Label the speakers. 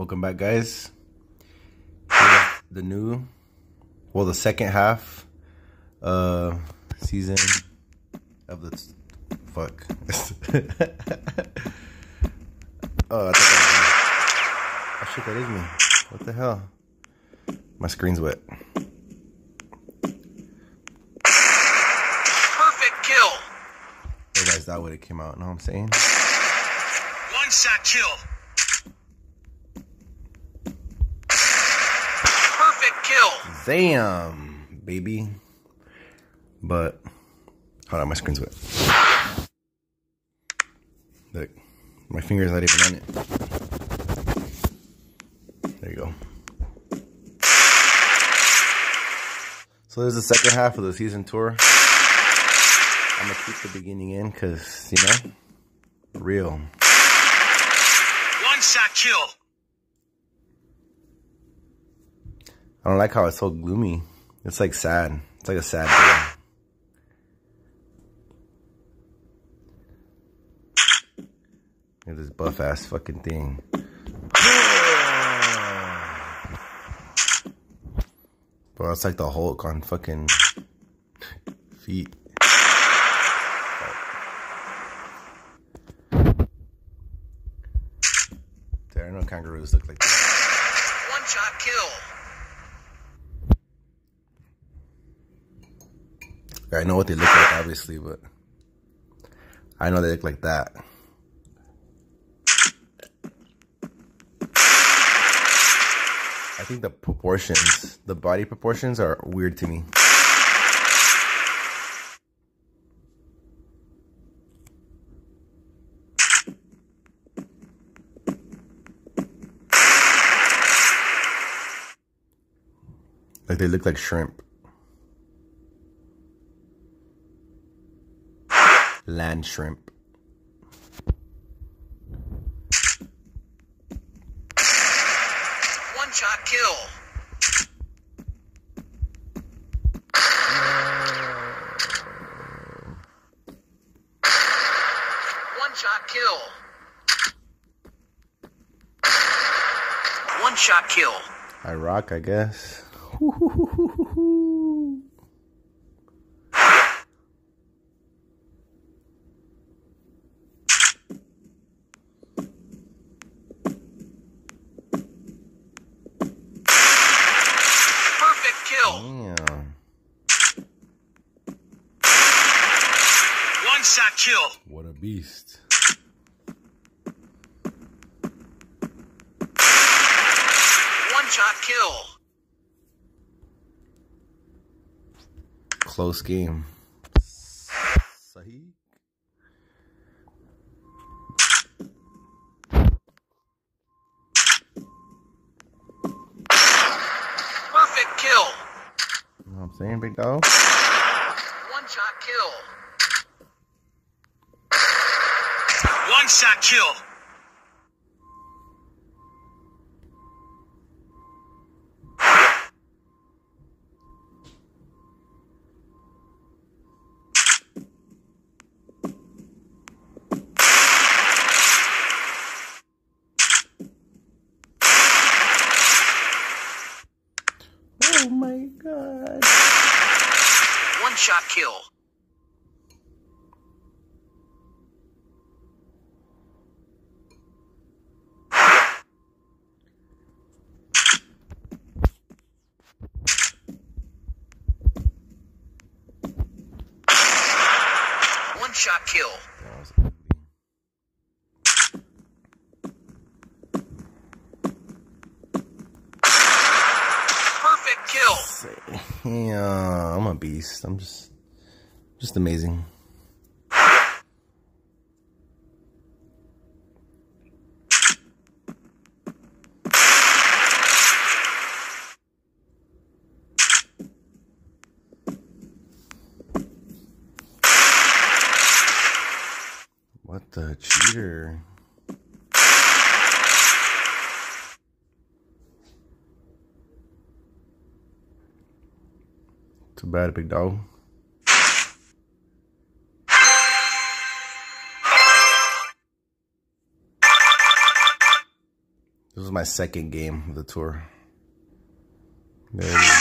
Speaker 1: Welcome back, guys. Here's the second half season of the fuck. Oh, I thought oh shit, that is me. What the hell? My screen's wet.
Speaker 2: Perfect kill.
Speaker 1: You guys, that would have came out. Know what I'm saying?
Speaker 2: One shot kill. Perfect kill.
Speaker 1: Damn, baby. But hold on, my screen's wet. Look, my finger's not even on it. There you go. So there's the second half of the season tour. I'm gonna keep the beginning in because, you know, real.
Speaker 2: One shot kill.
Speaker 1: I don't like how it's so gloomy. It's like sad. It's like a sad day. Look at this buff ass fucking thing. Bro, it's like the Hulk on fucking feet. There are no kangaroos look like that.
Speaker 2: One shot kill.
Speaker 1: I know what they look like, obviously, but I know they look like that. I think the proportions, the body proportions are weird to me. Like they look like shrimp. Land shrimp.
Speaker 2: One shot kill. One shot kill. One shot kill.
Speaker 1: I rock, I guess. Damn.
Speaker 2: One shot kill.
Speaker 1: What a beast.
Speaker 2: One shot kill.
Speaker 1: Close game. Sahih.
Speaker 2: Perfect kill.
Speaker 1: You know what I'm saying, big dog?
Speaker 2: One shot kill. One shot kill.
Speaker 1: Oh my god.
Speaker 2: One shot kill. One shot kill.
Speaker 1: That was ugly.
Speaker 2: Perfect kill.
Speaker 1: Yeah, I'm a beast. I'm just amazing. What the cheater? Too bad, big dog. This was my second game of the tour. There it is.